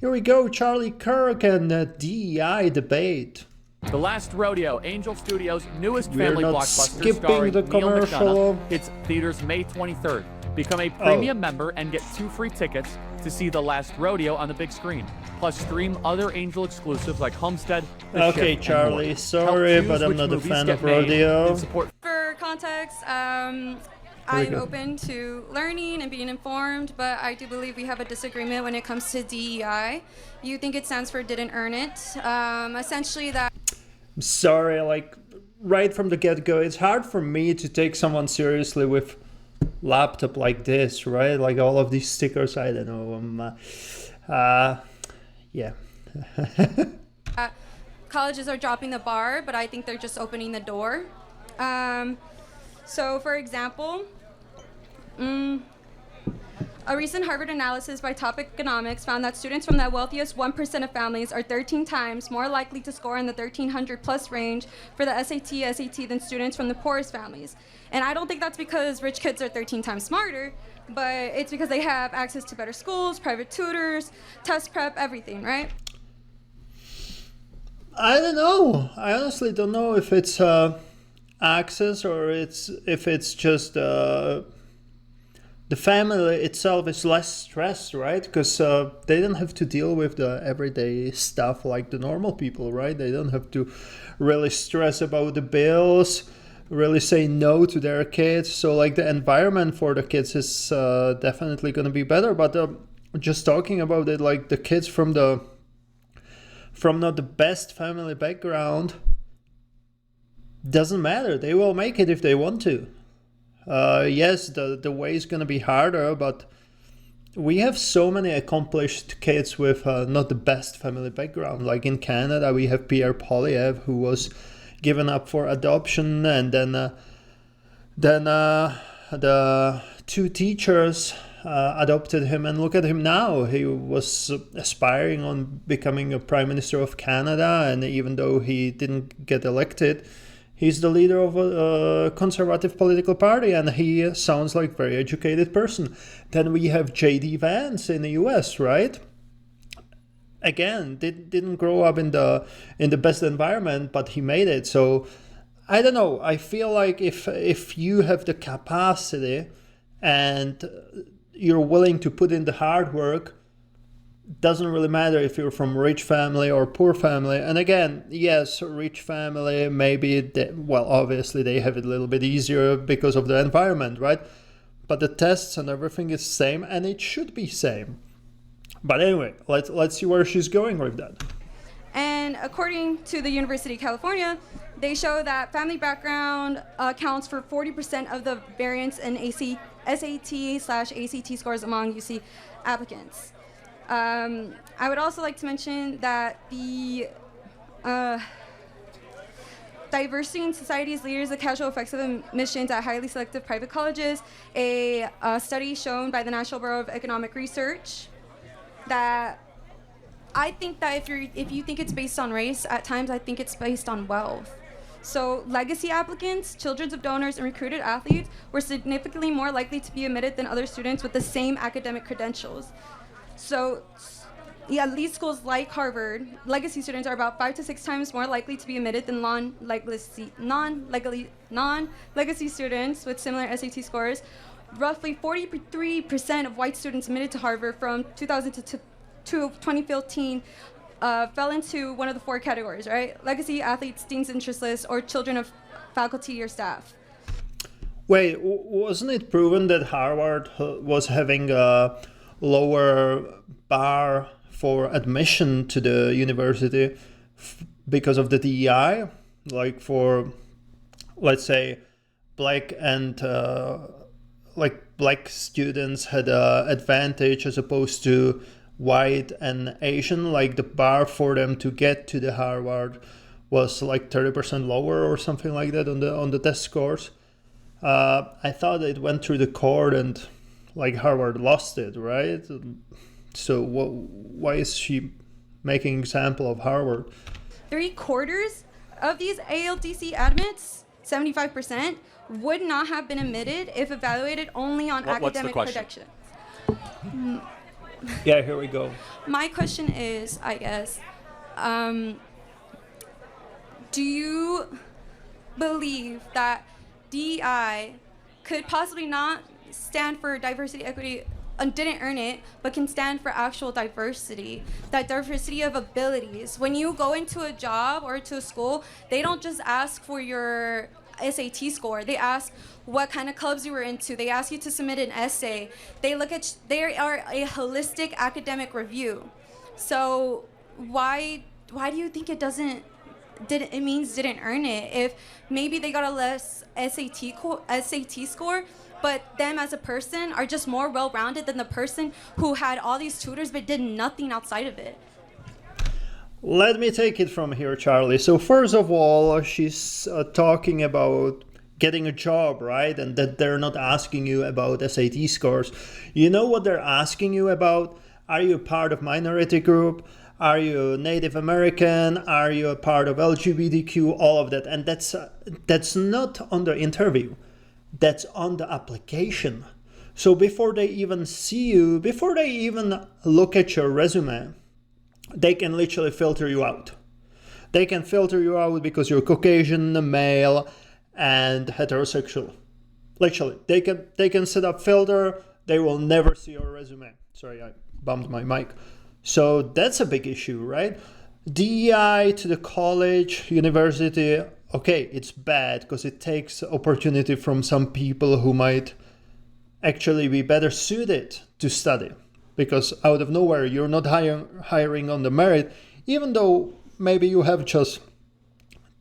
Here we go, Charlie Kirk and the DEI debate. The Last Rodeo, Angel Studios' newest We're family not blockbuster skipping starring the Neil commercial. McDonough, hits theaters May 23rd. Become a premium member and get 2 free tickets to see The Last Rodeo on the big screen. Plus, stream other Angel exclusives like Homestead, The Okay, Ship, Charlie, and more. sorry, Help but choose I'm which not a movies fan get of made rodeo. and support. For context, I'm open to learning and being informed, but I do believe we have a disagreement when it comes to DEI. You think it stands for didn't earn it. Essentially that... I'm sorry, like, right from the get-go, it's hard for me to take someone seriously with laptop like this, right? Like all of these stickers, I don't know. Yeah. colleges are dropping the bar, but I think they're just opening the door. So, for example, a recent Harvard analysis by Top Economics found that students from the wealthiest 1% of families are 13 times more likely to score in the 1300 plus range for the SAT than students from the poorest families. And I don't think that's because rich kids are 13 times smarter, but it's because they have access to better schools, private tutors, test prep, everything, right? I don't know. I honestly don't know if it's access or if it's just the family itself is less stressed, right? Because they don't have to deal with the everyday stuff like the normal people, right? They don't have to really stress about the bills, really say no to their kids. So like the environment for the kids is definitely going to be better. But just talking about it, like the kids from not the best family background, doesn't matter. They will make it if they want to. Yes, the way is going to be harder, but we have so many accomplished kids with not the best family background. Like in Canada, we have Pierre Poilievre, who was given up for adoption, and then the 2 teachers adopted him, and look at him now. He was aspiring on becoming a prime minister of Canada, and even though he didn't get elected, he's the leader of a conservative political party, and he sounds like a very educated person. Then we have J.D. Vance in the U.S., right? Again, didn't grow up in the best environment, but he made it. So I don't know. I feel like if you have the capacity and you're willing to put in the hard work, doesn't really matter if you're from rich family or poor family. And again, yes, rich family, maybe, obviously they have it a little bit easier because of the environment, right? But the tests and everything is same, and it should be same. But anyway, let's see where she's going with that. And according to the University of California, they show that family background accounts for 40% of the variance in SAT/ACT scores among UC applicants. I would also like to mention that the Diversity in Society's Leaders, the Casual Effects of Admissions at Highly Selective Private Colleges, a study shown by the National Bureau of Economic Research, that I think that if you think it's based on race, at times I think it's based on wealth. So legacy applicants, children of donors, and recruited athletes were significantly more likely to be admitted than other students with the same academic credentials. So elite schools like Harvard, legacy students are about 5 to 6 times more likely to be admitted than non-legacy students with similar SAT scores. Roughly 43% of white students admitted to Harvard from 2000 to 2015 fell into one of the 4 categories, right? Legacy, athletes, dean's interest list, or children of faculty or staff. Wait, wasn't it proven that Harvard was having a lower bar for admission to the university because of the DEI? Like for, let's say, black students had an advantage as opposed to white and Asian. Like the bar for them to get to the Harvard was like 30% lower or something like that on the test scores. I thought it went through the court and like Harvard lost it, right? So why is she making an example of Harvard? 3/4 of these ALDC admits, 75%, would not have been admitted if evaluated only on academic credentials. Yeah, here we go. My question is, I guess, do you believe that DEI could possibly not stand for diversity, equity, didn't earn it, but can stand for actual diversity, that diversity of abilities? When you go into a job or to a school, they don't just ask for your SAT score. They ask what kind of clubs you were into. They ask you to submit an essay. They are a holistic academic review. So why do you think it didn't earn it? If maybe they got a less SAT score, but them as a person are just more well-rounded than the person who had all these tutors but did nothing outside of it. Let me take it from here, Charlie. So first of all, she's talking about getting a job, right? And that they're not asking you about SAT scores. You know what they're asking you about? Are you a part of minority group? Are you Native American? Are you a part of LGBTQ? All of that. And that's not on the interview. That's on the application. So before they even see you, before they even look at your resume, they can literally filter you out. They can filter you out because you're Caucasian, male, and heterosexual. Literally, they can set up filter. They will never see your resume. Sorry, I bumped my mic. So that's a big issue, right? DEI to the college, university, okay, it's bad because it takes opportunity from some people who might actually be better suited to study. Because out of nowhere, you're not hiring on the merit, even though maybe you have just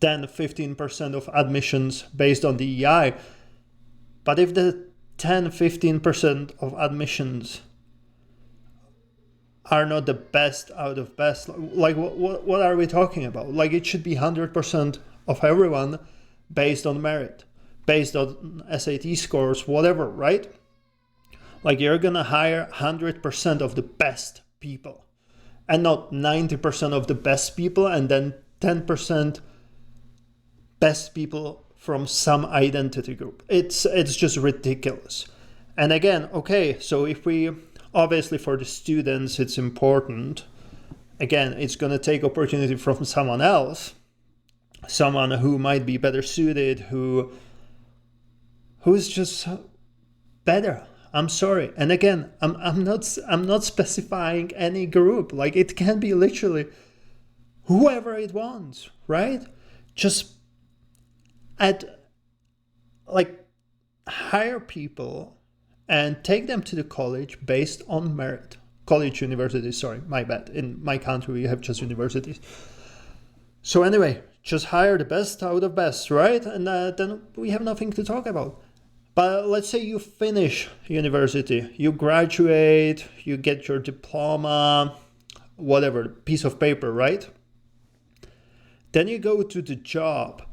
10-15% of admissions based on DEI. But if the 10-15% of admissions are not the best out of best, like what are we talking about? Like it should be 100% of everyone based on merit, based on SAT scores, whatever, right? Like you're gonna hire 100% of the best people and not 90% of the best people and then 10% best people from some identity group. It's just ridiculous. And again, okay, so if we, obviously for the students it's important, again, it's gonna take opportunity from someone else, someone who might be better suited, who's just better. I'm sorry. And again, I'm not specifying any group. Like it can be literally whoever it wants, right? Just hire people and take them to the college based on merit. College, universities, sorry, my bad. In my country, we have just universities. So anyway, just hire the best out of best, right? And then we have nothing to talk about. But let's say you finish university, you graduate, you get your diploma, whatever, piece of paper, right? Then you go to the job.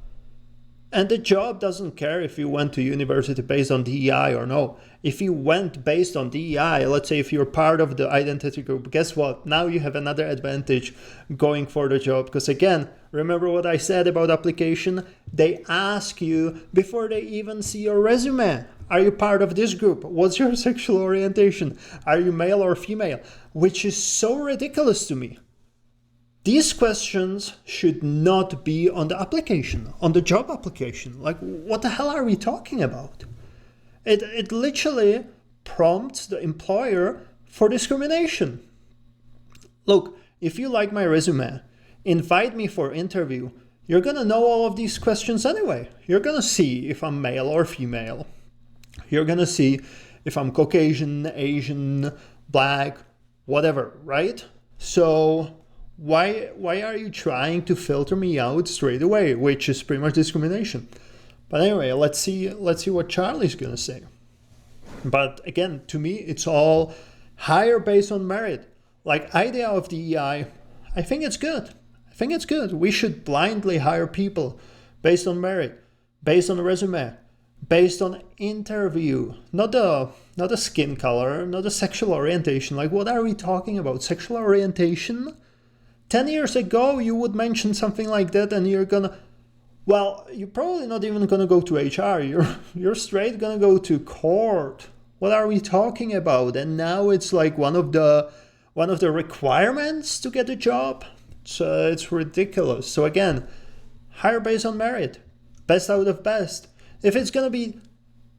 And the job doesn't care if you went to university based on DEI or no. If you went based on DEI, let's say if you're part of the identity group, guess what? Now you have another advantage going for the job. Because again, remember what I said about application? They ask you before they even see your resume. Are you part of this group? What's your sexual orientation? Are you male or female? Which is so ridiculous to me. These questions should not be on the application, on the job application. Like, what the hell are we talking about? It literally prompts the employer for discrimination. Look, if you like my resume, invite me for interview, you're gonna know all of these questions anyway. You're gonna see if I'm male or female. You're gonna see if I'm Caucasian, Asian, Black, whatever, right? So why are you trying to filter me out straight away, which is pretty much discrimination? But anyway, let's see what Charlie's gonna say. But again, to me, it's all hire based on merit. Like idea of DEI, I think it's good. We should blindly hire people based on merit, based on resume, based on interview, not the skin color, not the sexual orientation. Like, what are we talking about? Sexual orientation? 10 years ago, you would mention something like that and you're probably not even gonna go to HR. You're straight gonna go to court. What are we talking about? And now it's like one of the requirements to get a job. So it's ridiculous. So again, hire based on merit, best out of best. If it's gonna be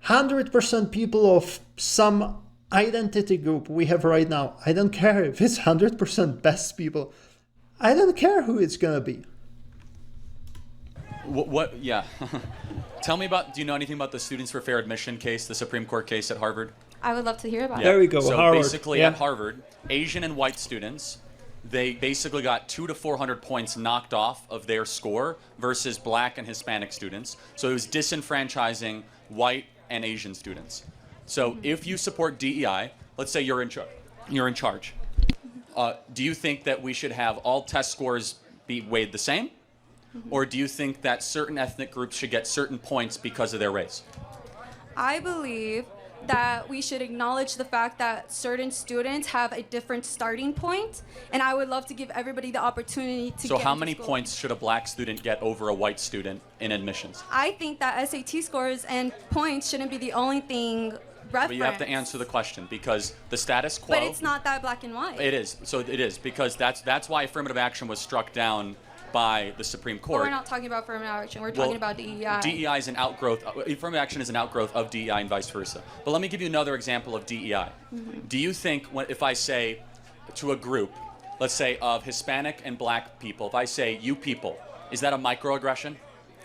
100% people of some identity group we have right now, I don't care. If it's 100% best people, I don't care who it's gonna be. What yeah. Tell me about, do you know anything about the Students for Fair Admission case, the Supreme Court case at Harvard? I would love to hear about it. There we go, So Harvard. basically Yeah. at Harvard, Asian and white students, they basically got 200 to 400 points knocked off of their score versus black and Hispanic students. So it was disenfranchising white and Asian students. So if you support DEI, let's say you're in charge. Do you think that we should have all test scores be weighed the same? Or do you think that certain ethnic groups should get certain points because of their race? I believe that we should acknowledge the fact that certain students have a different starting point, and I would love to give everybody the opportunity to So get how into many school. points should a black student get over a white student in admissions? I think that SAT scores and points shouldn't be the only thing referenced. But you have to answer the question, because the status quo... But it's not that black and white. It is. So it is, because that's why affirmative action was struck down by the Supreme But Court. we're not talking about affirmative action. We're talking about DEI. DEI is an outgrowth. Affirmative action is an outgrowth of DEI and vice versa. But let me give you another example of DEI. Do you think if I say to a group, let's say of Hispanic and black people, if I say you people, is that a microaggression?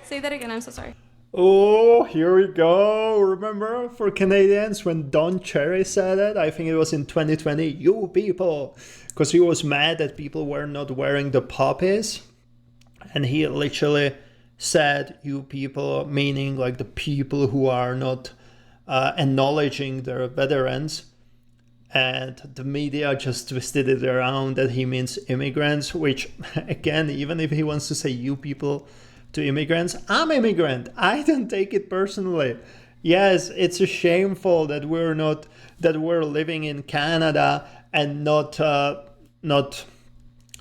Say that again. I'm so sorry. Oh, here we go. Remember for Canadians when Don Cherry said it? I think it was in 2020, you people. Because he was mad that people were not wearing the poppies. And he literally said, you people, meaning like the people who are not acknowledging their veterans. And the media just twisted it around that he means immigrants, which, again, even if he wants to say you people to immigrants, I'm immigrant. I don't take it personally. Yes, it's a shameful that we're living in Canada and not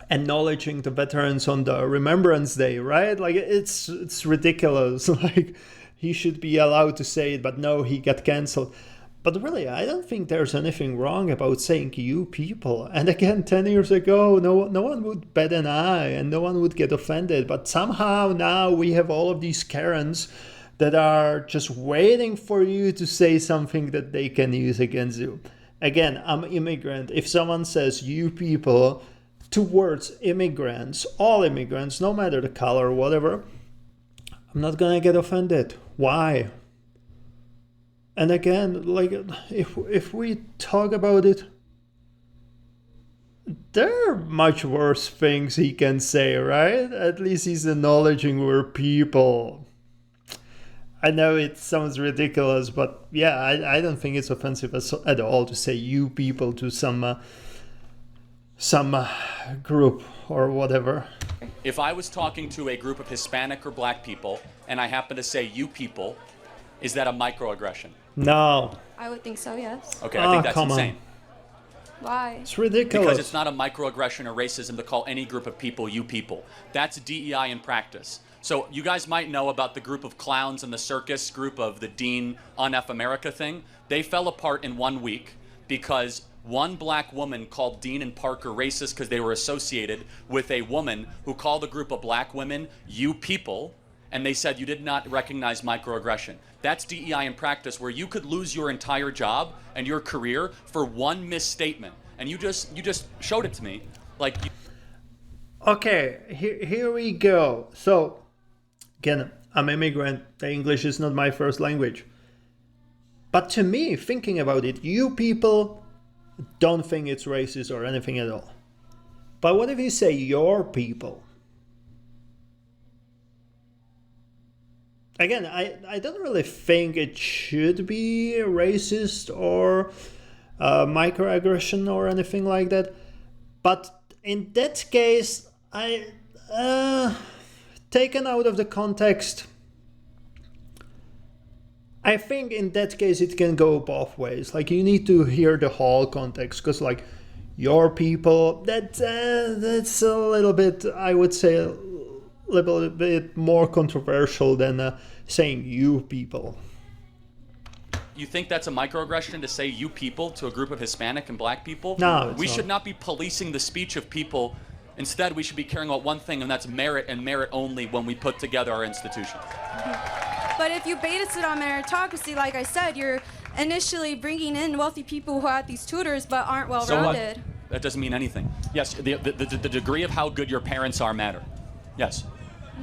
acknowledging the veterans on the Remembrance Day, right? Like it's ridiculous. Like he should be allowed to say it, but no, he got cancelled. But really, I don't think there's anything wrong about saying you people. And again, 10 years ago, no one would bat an eye and no one would get offended. But somehow now we have all of these Karens that are just waiting for you to say something that they can use against you. Again, I'm immigrant. If someone says you people towards immigrants, all immigrants, no matter the color or whatever, I'm not gonna get offended. Why? And again, like if we talk about it, there are much worse things he can say, right? At least he's acknowledging we're people. I know it sounds ridiculous, but yeah, I don't think it's offensive at all to say you people to some group or whatever. If I was talking to a group of Hispanic or black people and I happen to say you people, is that a microaggression? No. I would think so, yes. Okay, I think that's come on. insane. Why? It's ridiculous. Because it's not a microaggression or racism to call any group of people you people. That's DEI in practice. So you guys might know about the group of clowns in the circus group of the Dean on F America thing. They fell apart in 1 week because one black woman called Dean and Parker racist because they were associated with a woman who called a group of black women you people, and they said you did not recognize microaggression. That's DEI in practice, where you could lose your entire job and your career for one misstatement. And you just showed it to me. Like. Okay, here we go. So, again, I'm immigrant. The English is not my first language. But to me, thinking about it, you people don't think it's racist or anything at all. But what if you say your people? Again, I don't really think it should be racist or microaggression or anything like that. But in that case, taken out of the context, I think in that case it can go both ways. Like you need to hear the whole context, because like your people, that's a little bit, I would say, a little bit more controversial than saying you people. You think that's a microaggression to say "you people" to a group of Hispanic and Black people? No, we it's should not. not be policing the speech of people. Instead, we should be caring about one thing, and that's merit and merit only when we put together our institutions. But if you base it on meritocracy, like I said, you're initially bringing in wealthy people who have these tutors but aren't well-rounded. So what? That doesn't mean anything. Yes, the degree of how good your parents are matter. Yes.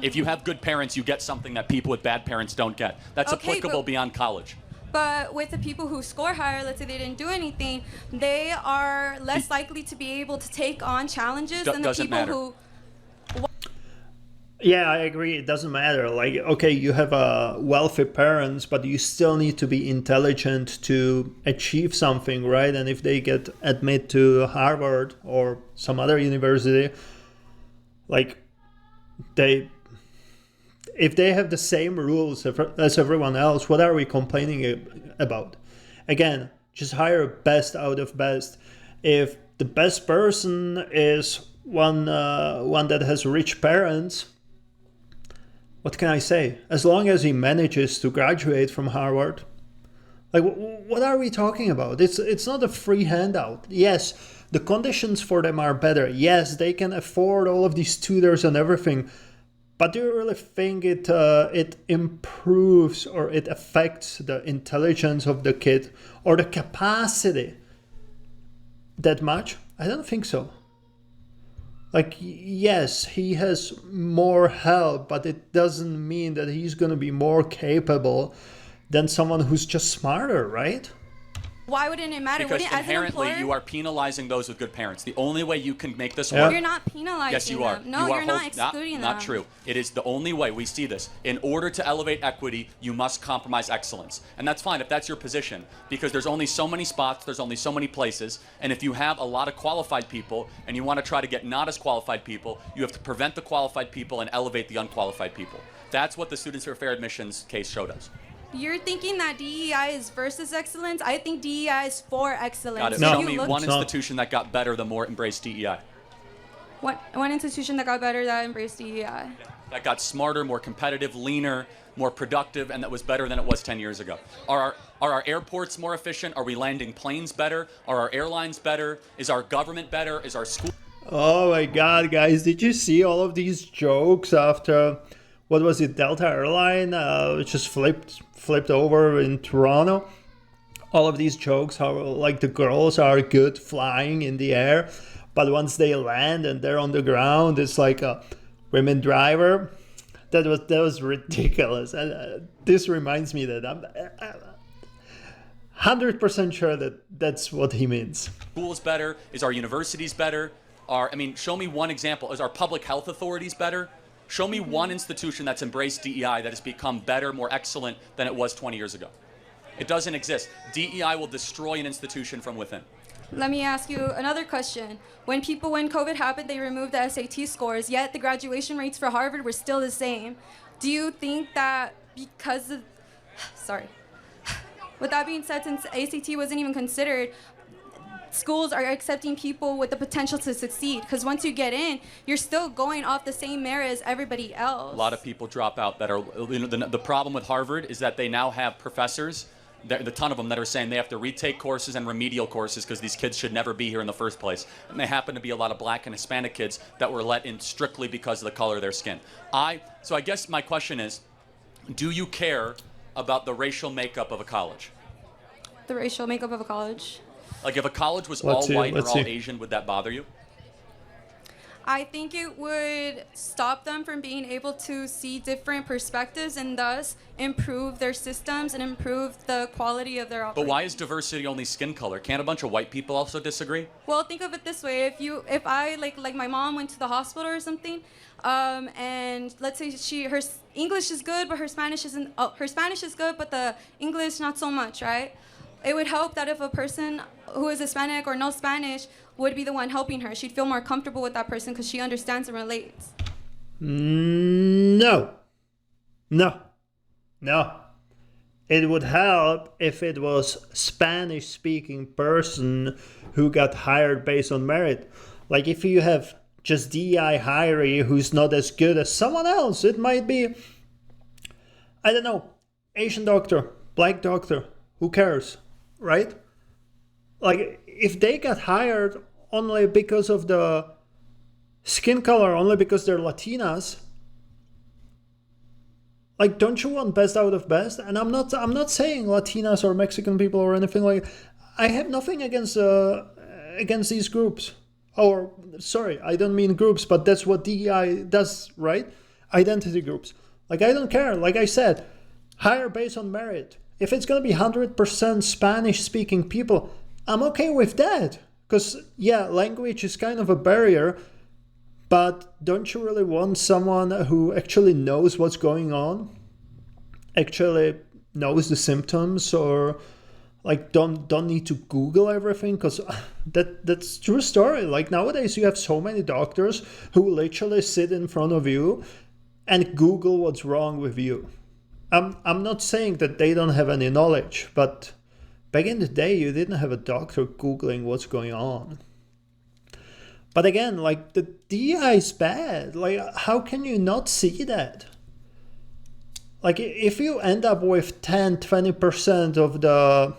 If you have good parents, you get something that people with bad parents don't get. That's Okay, applicable but- beyond college. But with the people who score higher, let's say they didn't do anything, they are less likely to be able to take on challenges than the Doesn't people matter. who. Yeah, I agree. It doesn't matter. Like, okay, you have wealthy parents, but you still need to be intelligent to achieve something, right? And if they get admitted to Harvard or some other university, like, if they have the same rules as everyone else, what are we complaining about? Again, just hire best out of best. If the best person is one that has rich parents, what can I say? As long as he manages to graduate from Harvard, like, what are we talking about? It's not a free handout. Yes, the conditions for them are better. Yes, they can afford all of these tutors and everything. But do you really think it improves or it affects the intelligence of the kid or the capacity that much? I don't think so. Like, yes, he has more help, but it doesn't mean that he's going to be more capable than someone who's just smarter, right? Why wouldn't it matter? Because Wouldn't, as an inherently, employer, you are penalizing those with good parents. The only way you can make this Yeah. work. You're not penalizing Yes, you are. them. No, You are you're not hold- excluding them. Not true. It is the only way we see this. In order to elevate equity, you must compromise excellence. And that's fine if that's your position, because there's only so many spots, there's only so many places, and if you have a lot of qualified people and you want to try to get not as qualified people, you have to prevent the qualified people and elevate the unqualified people. That's what the Students for Fair Admissions case showed us. You're thinking that DEI is versus excellence. I think DEI is for excellence. Got it. No. Show You me look- one It's not. institution that got better the more it embraced DEI. one institution that got better that embraced DEI. That got smarter, more competitive, leaner, more productive, and that was better than it was 10 years ago. Are our airports more efficient? Are we landing planes better? Are our airlines better? Is our government better? Is our school? Oh my god, guys, did you see all of these jokes after, what was it, Delta Airline just flipped over in Toronto? All of these jokes, how like the girls are good flying in the air, but once they land and they're on the ground, it's like a women driver. That was ridiculous. And this reminds me that I'm 100% sure that that's what he means. Schools better? Is our universities better? Show me one example. Is our public health authorities better? Show me one institution that's embraced DEI that has become better, more excellent than it was 20 years ago. It doesn't exist. DEI will destroy an institution from within. Let me ask you another question. When COVID happened, they removed the SAT scores, yet the graduation rates for Harvard were still the same. Do you think that because of, with that being said, since ACT wasn't even considered, schools are accepting people with the potential to succeed? Because once you get in, you're still going off the same merit as everybody else. A lot of people drop out that are, the problem with Harvard is that they now have professors, the ton of them that are saying they have to retake courses and remedial courses because these kids should never be here in the first place. And they happen to be a lot of Black and Hispanic kids that were let in strictly because of the color of their skin. So I guess my question is, do you care about the racial makeup of a college? The racial makeup of a college? Like if a college was Let's all see, white or let's all see. Asian, would that bother you? I think it would stop them from being able to see different perspectives and thus improve their systems and improve the quality of their But operation. why is diversity only skin color? Can't a bunch of white people also disagree? Well, think of it this way: if I like my mom went to the hospital or something, and let's say her English is good, but her Spanish isn't. Oh, her Spanish is good, but the English not so much, right? It would help that if a person who is Hispanic or no Spanish would be the one helping her. She'd feel more comfortable with that person because she understands and relates. No. It would help if it was Spanish-speaking person who got hired based on merit. Like if you have just DEI hiree who's not as good as someone else, it might be, I don't know, Asian doctor, Black doctor, Who cares, right? Like, if they got hired only because of the skin color, only because they're Latinas, like, don't you want best out of best? And I'm not saying Latinas or Mexican people or anything like that. I have nothing against these groups. Or, sorry, I don't mean groups, but that's what DEI does, right? Identity groups. Like, I don't care. Like I said, hire based on merit. If it's going to be 100% Spanish-speaking people, I'm okay with that. Because, yeah, language is kind of a barrier, but don't you really want someone who actually knows what's going on? Actually knows the symptoms, or like don't need to Google everything? Because that's true story. Like, nowadays you have so many doctors who literally sit in front of you and Google what's wrong with you. I'm not saying that they don't have any knowledge, but back in the day you didn't have a doctor Googling what's going on. But again, like, the DEI is bad. Like, how can you not see that? Like, if you end up with 10-20% of the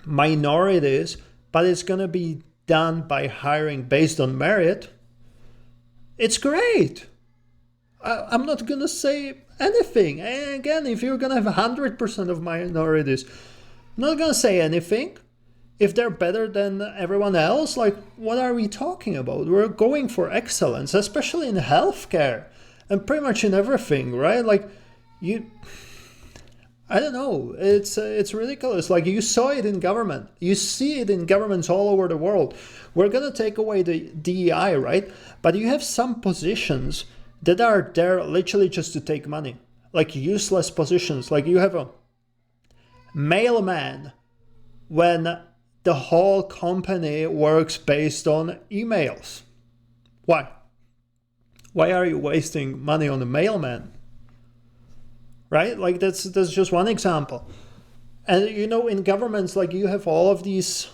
minorities, but it's going to be done by hiring based on merit, it's great. I'm not going to say anything. And again, if you're going to have 100% of minorities, I'm not going to say anything. If they're better than everyone else, like, what are we talking about? We're going for excellence, especially in healthcare and pretty much in everything, right? Like, I don't know. It's ridiculous. Like, you saw it in government. You see it in governments all over the world. We're going to take away the DEI, right? But you have some positions that are there literally just to take money. Like, useless positions. Like, you have a mailman when the whole company works based on emails. Why? Why are you wasting money on a mailman? Right? Like, that's just one example. And in governments, like, you have all of these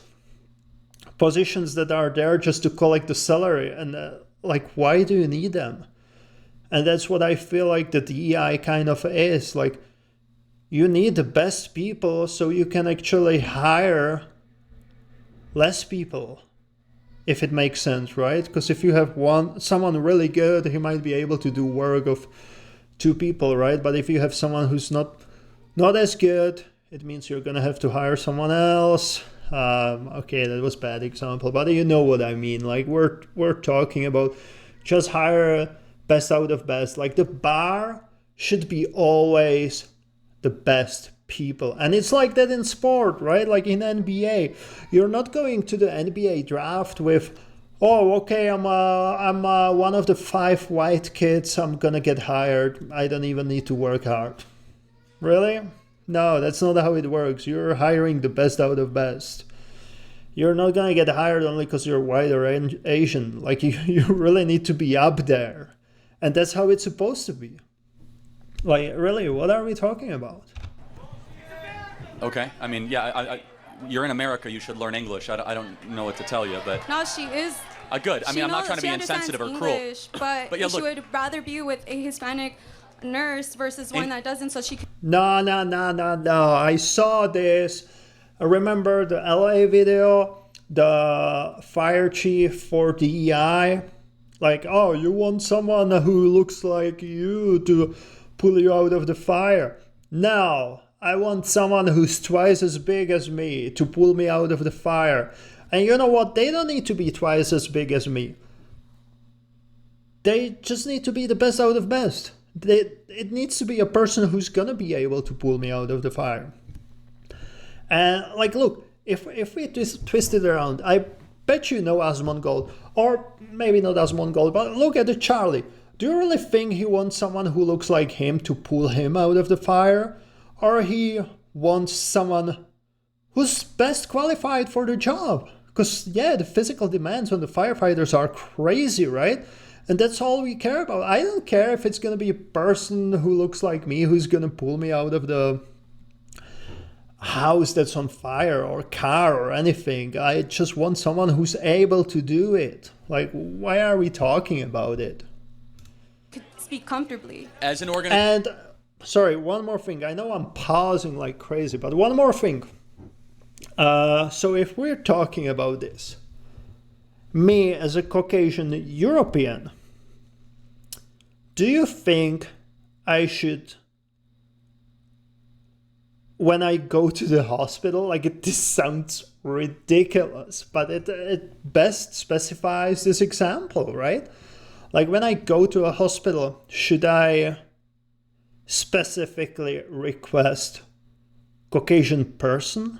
positions that are there just to collect the salary, and like, why do you need them? And that's what I feel like the DEI kind of is. Like, you need the best people so you can actually hire less people, if it makes sense, right? Because if you have someone really good, he might be able to do work of 2 people, right? But if you have someone who's not as good, it means you're gonna have to hire someone else. Okay, that was a bad example, but you know what I mean. Like, we're talking about just hire best out of best. Like, the bar should be always the best people. And it's like that in sport, right? Like in NBA, you're not going to the NBA draft with, oh, okay, I'm one of the 5 white kids, I'm gonna get hired, I don't even need to work hard. Really? No, that's not how it works. You're hiring the best out of best. You're not gonna get hired only because you're white or Asian. Like, you really need to be up there. And that's how it's supposed to be. Like, really, what are we talking about? Okay, I mean, yeah, you're in America, you should learn English. I don't know what to tell you, but... No, she is. Good. I mean, I'm not trying to be insensitive or cruel. English, but yeah, she would rather be with a Hispanic nurse versus one that doesn't, so she can... No. I saw this. I remember the LA video, the fire chief for DEI. Like, oh, you want someone who looks like you to pull you out of the fire. No, I want someone who's twice as big as me to pull me out of the fire. And you know what? They don't need to be twice as big as me. They just need to be the best out of best. It needs to be a person who's gonna be able to pull me out of the fire. And like, look, if we twist it around, I bet you know Asmongold, or maybe not Asmongold, but look at the Charlie. Do you really think he wants someone who looks like him to pull him out of the fire? Or he wants someone who's best qualified for the job? Because, yeah, the physical demands on the firefighters are crazy, right? And that's all we care about. I don't care if it's going to be a person who looks like me who's going to pull me out of the house that's on fire or car or anything. I just want someone who's able to do it. Like, why are we talking about it? Could speak comfortably. As an organization... And, sorry, one more thing. I know I'm pausing like crazy, but one more thing. So if we're talking about this, me as a Caucasian European, do you think I should, when I go to the hospital, this sounds ridiculous, but it best specifies this example, right? Like when I go to a hospital, should I specifically request Caucasian person?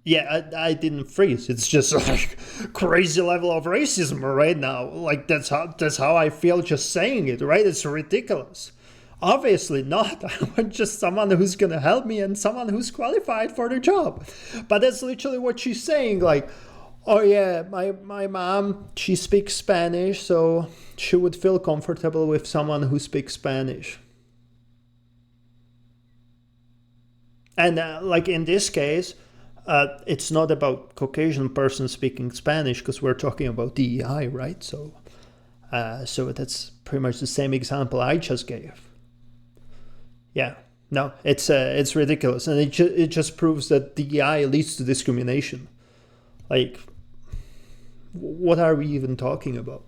Yeah, I didn't freeze. It's just like crazy level of racism right now. Like that's how I feel just saying it, right? It's ridiculous. Obviously not. I want just someone who's gonna help me and someone who's qualified for the job. But that's literally what she's saying. Like, oh yeah, my mom, she speaks Spanish, so she would feel comfortable with someone who speaks Spanish. And like in this case, it's not about Caucasian person speaking Spanish because we're talking about DEI, right? So that's pretty much the same example I just gave. Yeah, no, it's ridiculous, and it just proves that DEI leads to discrimination. Like, what are we even talking about?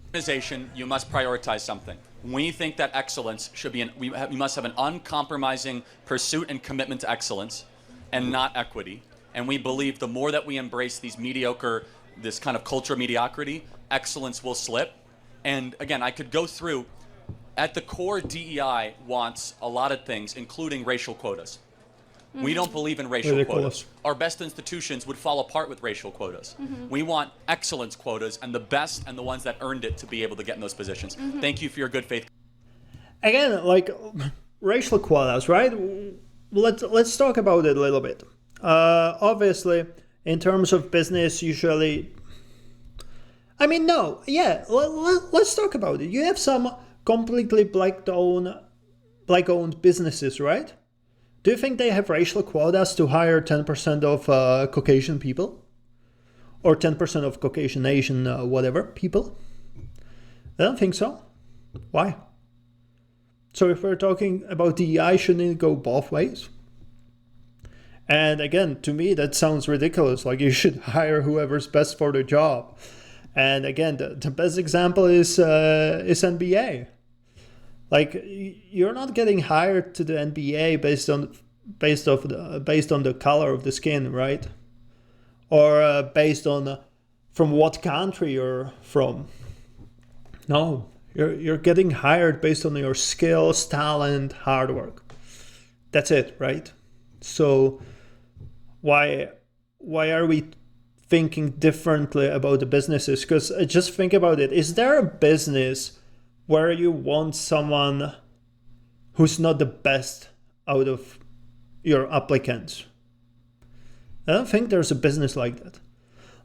Organization, you must prioritize something. We think that excellence should be we must have an uncompromising pursuit and commitment to excellence, and not equity. And we believe the more that we embrace this kind of culture of mediocrity, excellence will slip. And again, I could go through. At the core, DEI wants a lot of things, including racial quotas. Mm-hmm. We don't believe in racial quotas. Our best institutions would fall apart with racial quotas. Mm-hmm. We want excellence quotas, and the best and the ones that earned it to be able to get in those positions. Mm-hmm. Thank you for your good faith. Again, like racial quotas, right? Let's talk about it a little bit. Obviously, in terms of business, usually, I mean, no, yeah, let's talk about it. You have some completely black-owned businesses, right? Do you think they have racial quotas to hire 10% of Caucasian people? Or 10% of Caucasian, Asian, whatever people? I don't think so. Why? So if we're talking about DEI, shouldn't it go both ways? And again, to me, that sounds ridiculous. Like you should hire whoever's best for the job. And again, the best example is NBA. Like you're not getting hired to the NBA based on the color of the skin, right? Or based on from what country you're from. No, you're getting hired based on your skills, talent, hard work. That's it, right? So why are we thinking differently about the businesses? Because just think about it. Is there a business where you want someone who's not the best out of your applicants? I don't think there's a business like that.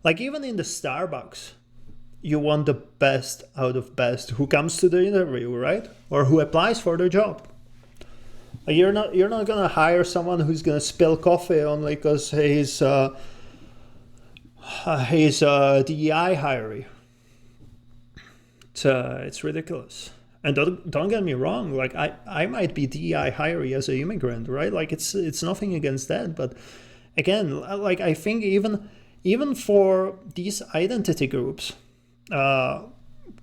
Like even in the Starbucks, you want the best out of best who comes to the interview, right? Or who applies for the job. Like you're not gonna hire someone who's gonna spill coffee only because he's DEI hiree. It's ridiculous. And don't get me wrong, like I might be DEI hiree as an immigrant, right? Like it's nothing against that, but again, like I think even for these identity groups,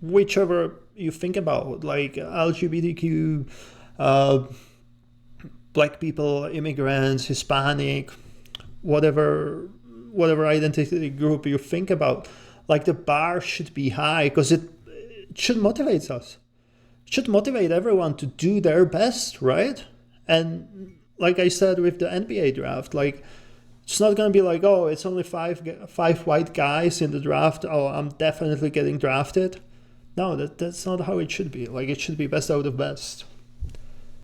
whichever you think about, like LGBTQ, black people, immigrants, Hispanic, whatever identity group you think about, like the bar should be high because it should motivate us. It should motivate everyone to do their best, right? And like I said with the NBA draft, like it's not going to be like, oh, it's only five white guys in the draft. Oh, I'm definitely getting drafted. No, that's not how it should be. Like it should be best out of best.